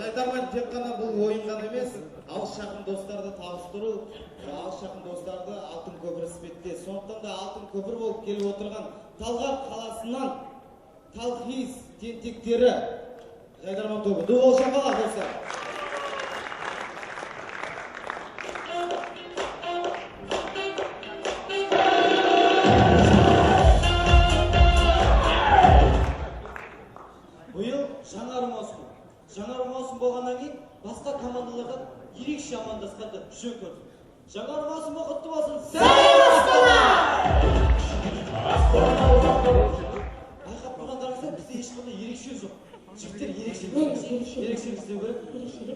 Жайдарман тек қана бұл ойын ғана емес, алыс жақын достарды табыстыру, алыс жақын достарды Алтын көпір іспетте. Сондықтан да Алтын көпір болып келіп отырған Талғар қаласынан талхиз тентектері Жайдарман тобы. Ду ол шапалақ достар. Жаңа маусым болғаннан кейін басқа командалардан ерекше амандасқанды жөн көрдім. Жаңа маусым құтты болсын. Байқап тұрғандарыңызда бізде ешқандай ерекше жоқ. Жігіттер ерекше іздеу керек.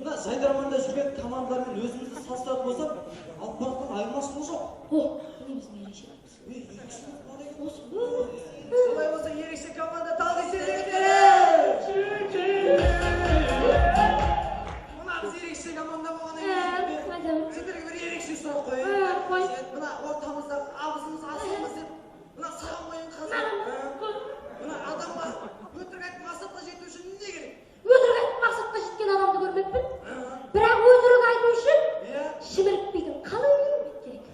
Мына Жайдарманда жүрген командалармен өзімізді салыстыратын болсақ, алып баратқан айырмашылық жоқ. Солай болса ерекше команда талғыз тентектері! Команда болған сендерге бір ерекше сұрақ қойайын. Мына ортамыздағы абызымыз асылымыз деп мына саған қойын қазір. Мына адамға өтірік айтып мақсатқа жету үшін не керек? Өтірік айтып мақсатқа жеткен адамды көрмеппін. Бірақ өтірік айту үшін шімірікпейтін қалың киім керек.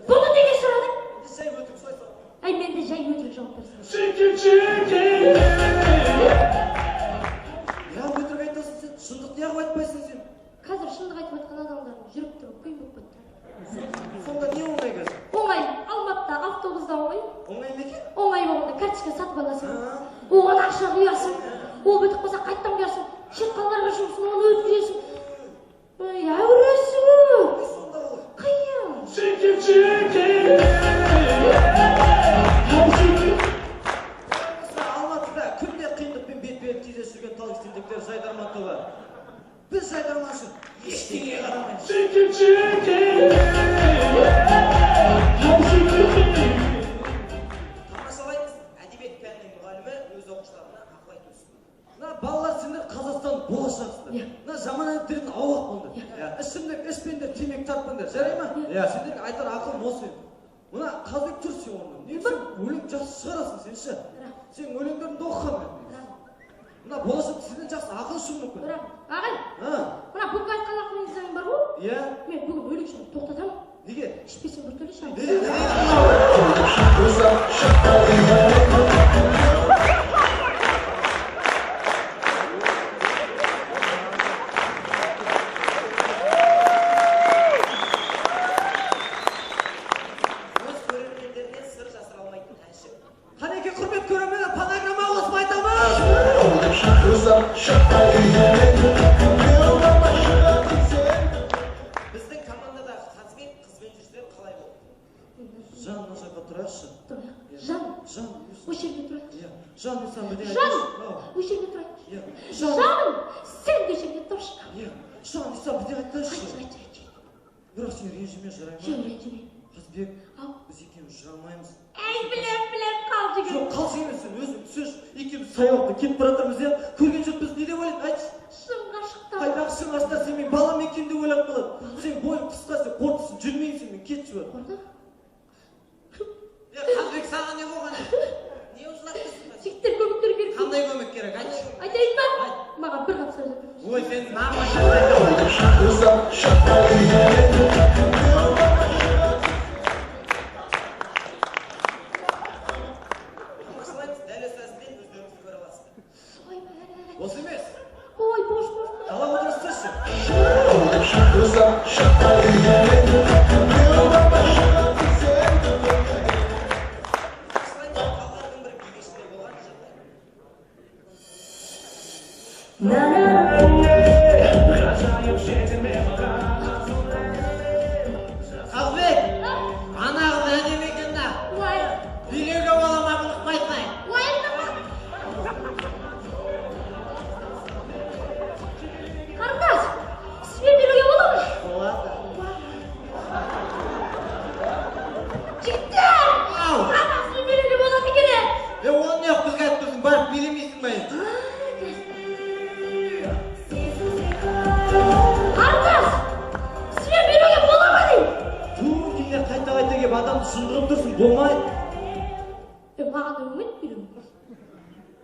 Бұны неге сұрадың? Жай өтірік солай сұрақ. Ай, мен де жай өтірік жауап берсем. Я өтірік айтасың сен, шындық неғып айтпайсың сен? Қазір шындық айтып жатқан адамдардың жүріп тұрып қиын болып кетті. Сонда не оңай қазір? Оңай, Алматыда автобуста оңай. Оңай ма екен? Оңай болғанда карточка сатып аласың. Оған ақша құясың. Ол бітіп қалса қайттан құясың. Шет қалаларға жұмысын оны өткізесің. Әуресі ғой. Сонда ол. Қиын. Алматыда күнде қиындықпен бет-бет кездесіп жүрген талғыз тентектер Жайдарман тобы. Біз Жайдарман үшін ештеңеге қарамаймыз. Тамашалаймыз, әдебиет пәнінің мұғалімі өз оқушыларына ақыл айтып өсті. Мына балалар сендер Қазақстан болашақсыздар. Мына жаман әдеттерден аулақ болыңдар. Ішімдік ішпеңдер, темекі тартпаңдар. Жарай ма? Сендерге айтар ақылым осы еді. Мына Қазбек тұр сен орнынан. Неге сен өлең жақсы шығарасың сен ше? Сен өлеңдеріңді оқыған мен. Мына болашақ сізден жақсы ақыл шығуы мүмкін. Бірақ, ағай, мына бүгін айтқан ақылыңыздан бар ғой? Иә. Мен бүгін өлең шығарып тоқтатамын. Неге? Ішпесем бір түрлі шығарып. Өз көрермендерінен сыр жасыра алмайтын әнші. Қанеке құрмет көрермендер, фонограмма қосып айтамыз! Біздің командадағы Қазбек қызбен жүрсем қалай болды? Жан, мына жаққа тұрайықшы. Жан, Жан, осы жерге тұрайық. Жан, сен бірдеңе Жан, айтшы. осы жерге тұрайық. Жан, сен де жерге тұршы. Жан, сен бірдеңе айтшы. Айтшы. Бірақ сен ренжіме жарай ма? Ренжіме. Қазбек, біз екеуміз жүре алмаймыз. Әй, білем, қал жігіт. Жоқ, қалшы емес, сен өзің түсірші. Екеуміз саябақта кетіп бара жатырмыз иә. Көрген жұрт біз не деп ойлайды, айтшы. Шыңға шықтан. Қайдағы шыңға шықтан, сен мен балам екен деп ойлап қалады. Сен бойың қысқа, сен қорқысың, жүрмейсің, мен кетші бар. Қорды? Қазбек, саған не болған? Не ұзлап тұрсың? Жігіттер көмектер керек. Қандай көмек керек, айтшы. Айтайын ба? Маған бір қап сөз айтып. Ой, сен Бос емес. Ой, бош. Талап отырсызшы. Қазбек, анағыз әдем екен да. Билеуге балама ұмытпайтын. Қарындас, сізбен беруге бола ма? Болады. Жігіттер! Сізбен беруге болады екен. Оны не қызға айтып тұрсың, барып билемейсің ба енді? Қарындас, сізбен беруге бола ма деймін? Сендер қайта-қайта келіп адамды шындырып тұрсың, болмайды. Маған да өңмейді беруге.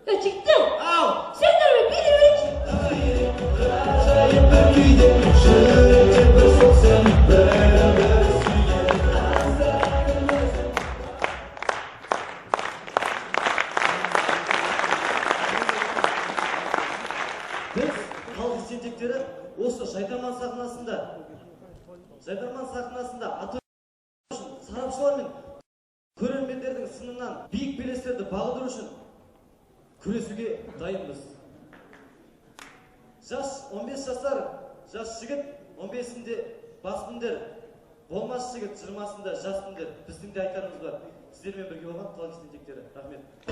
Жігіттер! Ау! Сендермен билей берейікші. suydim, жүректе бір соқсын, бір сүйген Біз халық сентектері осы Жайдарман сахнасында аты үшін сарапшылар мен көрермендердің сынынан биік белестерді бағындыру үшін күресуге дайынбыз. Жас 15 жасар жас жігіт 15-інде баспыңдер, болмас жігіт 20-сында жаспыңдер. Біздің де айтарымыз бар. Сіздермен бірге болған халық сентектері. Рахмет.